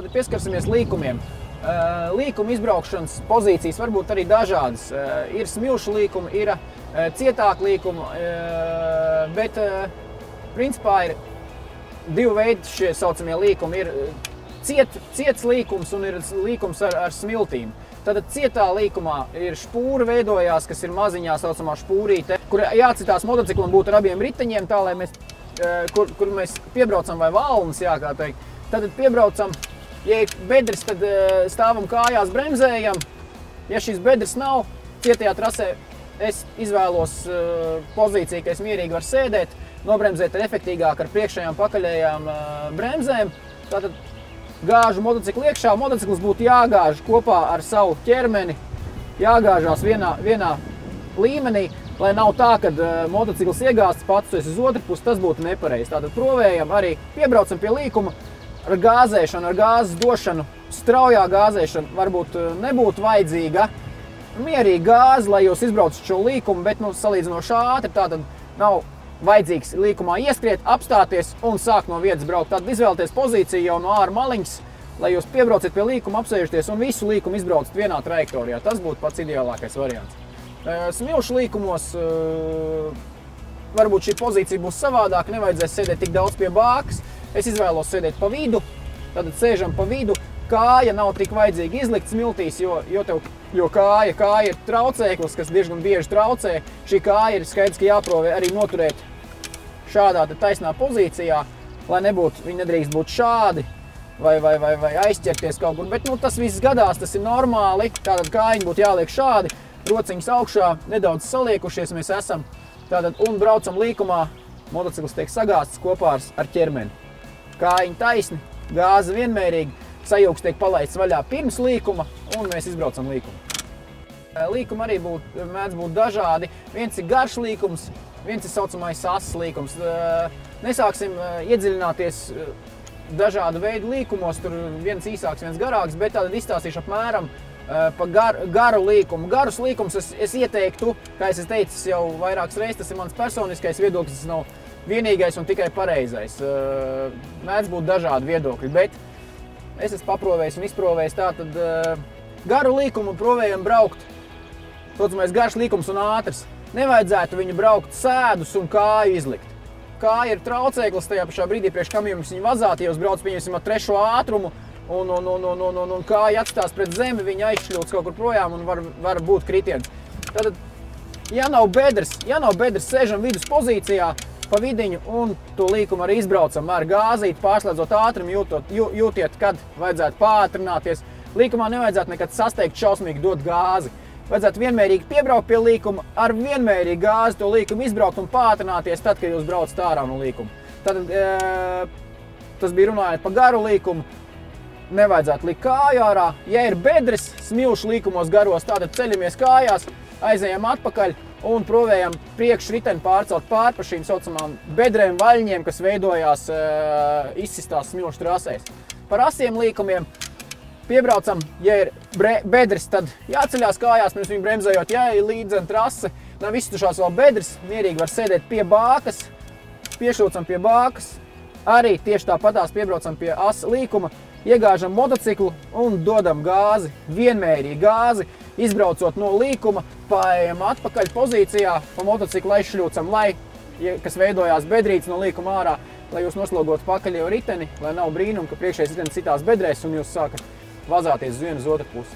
Tātad pieskarsimies līkumiem. Līkuma izbraukšanas pozīcijas var būt arī dažādas. Ir smilšu līkumi, ir cietāki līkumi, bet principā ir divi veidi šie saucamie līkumi. Ir ciets līkums un ir līkums ar smiltīm. Tātad cietā līkumā ir špūra veidojās, kas ir maziņā saucamā špūrīte, kur jācitās motociklam būt ar abiem riteņiem, tā lai mēs, kur mēs piebraucam vai valnas, jā, kā teikt. Tātad piebraucam, ja ir bedres, tad stāvam kājās, bremzējam. Ja šīs bedres nav, cietajā trasē es izvēlos pozīciju, ka es mierīgi varu sēdēt, nobremzēt efektīgāk ar priekšējām pakaļējām bremzēm. Tātad gāžu motociklu iekšā, motocikls būtu jāgāž kopā ar savu ķermeni, jāgāžās vienā līmenī, lai nav tā, kad motocikls iegāsts pats, tu esi uz otru pusi, tas būtu nepareizi. Tātad provējam arī, piebraucam pie līkuma ar gāzēšanu, ar gāzes došanu, straujā gāzēšana varbūt nebūtu vajadzīga. Mierīgi gāzi, lai jūs izbraucat šo līkumu, bet salīdzinoši ātri, tātad nav vajadzīgs līkumā ieskriet, apstāties un sākt no vietas braukt. Tad izvēlieties pozīciju jau no āra maliņas, lai jūs piebrauciet pie līkuma, apsēžaties un visu līkumu izbraucat vienā trajektorijā. Tas būtu pats ideālākais variants. Smilšu līkumos varbūt šī pozīcija būs savādāka, nevajadzēs sēdēt tik daudz pie bākas. Es izvēlos sēdēt pa vidu, tad sēžam pa vidu. Kāja nav tik vajadzīga izlikt smiltīs, jo kāja ir traucēklis, kas diezgan bieži traucē. Šī kāja ir skaidrs, ka jāprovē arī noturēt šādā taisnā pozīcijā, lai viņi nedrīkst būt šādi vai aizķerties kaut kur. Bet tas viss gadās, tas ir normāli. Tātad kājiņi būtu jāliek šādi, rociņas augšā, nedaudz saliekušies mēs esam. Tātad un braucam līkumā, motocikls tiek sagāzts kopā ar ķermeni. Kājiņi taisni, gāze vienmērīgi, sajūgs tiek palaists vaļā pirms līkuma un mēs izbraucam līkumu. Līkumi arī mēdz būt dažādi. Viens ir garš līkums, viens ir saucamais asas līkums. Nesāksim iedziļināties dažādu veidu līkumos, tur viens īsāks, viens garāks, bet tātad izstāstīšu apmēram pa garu līkumu. Garus līkums es ieteiktu, kā es teicu jau vairākas reizes, tas ir mans personiskais viedoklis, tas nav vienīgais un tikai pareizais. Mēdz būt dažādi viedokļi, bet es esmu paprovējis un izprovējis tātad garu līkumu provējam braukt. Saucamais garš līkums un ātrs. Nevajadzētu viņu braukt sēdus un kāju izlikt. Kāja ir traucēklis tajā pašā brīdī, priekš kam jums viņu vazāt, ja jūs brauc pieņemsim ar 3. ātrumu un kāja atstās pret zemi, viņa aizšļūts kaut kur projām un var būt kritiens. Tātad, ja nav bedres, sēžam vidus pozīcijā, pa vidiņu un to līkumu arī izbraucam ar gāzīti, pārslēdzot ātrumu, jūtiet, kad vajadzētu pātrināties. Līkumā nevajadzētu nekad sasteigt šausmīgi dot gāzi. Vajadzētu vienmērīgi piebraukt pie līkuma, ar vienmērīgi gāzi to līkumu izbraukt un pātrināties tad, kad jūs braucat ārā no līkuma. Tātad, tas bija runājot par garu līkumu, nevajadzētu likt kāju ārā. Ja ir bedres smilšu līkumos garos, tātad ceļamies kājās, aizējam atpakaļ un provējam priekšriteni pārcelt pār pa šīm saucamām bedrēm, vaļņiem, kas veidojās izsistās smilšu trasēs. Par asiem līkumiem piebraucam, ja ir bedres, tad jāceļās kājās, pirms viņu bremzējot, ja ir līdzena trase, nav izstušās vēl bedres, mierīgi var sēdēt pie bākas, piešūcam pie bākas, arī tieši tāpatās piebraucam pie asa līkuma, iegāžam motociklu un dodam gāzi, vienmērīgi gāzi, izbraucot no līkuma, paejam atpakaļ pozīcijā, pa motociklu aizšļūcam, kas veidojās bedrītes no līkuma ārā, lai jūs noslogotu pakaļ jau riteni, lai nav brīnum, ka priekšējais ritenis citās bedrēs un jūs sākat vazāties uz vienu uz otru pusi.